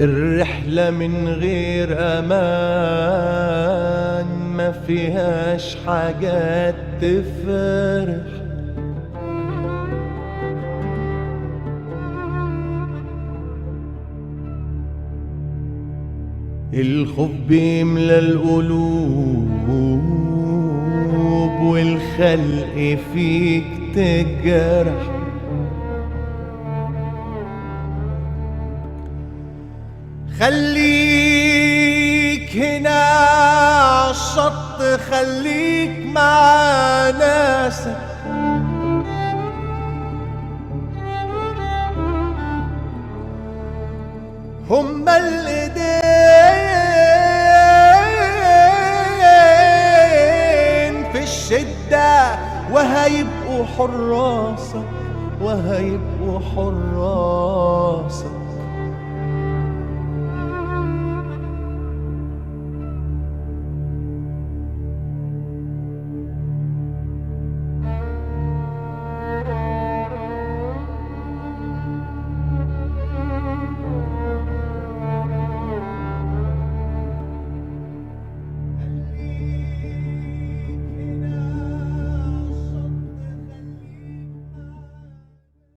الرحلة من غير أمان ما فيهاش حاجات تفرح. الخوف بيملى القلوب والخلق فيك تجرح. خليك هنا عالشط، خليك مع ناسك، هما الايدين في الشدة وهيبقوا حراسك، وهيبقوا حراسك.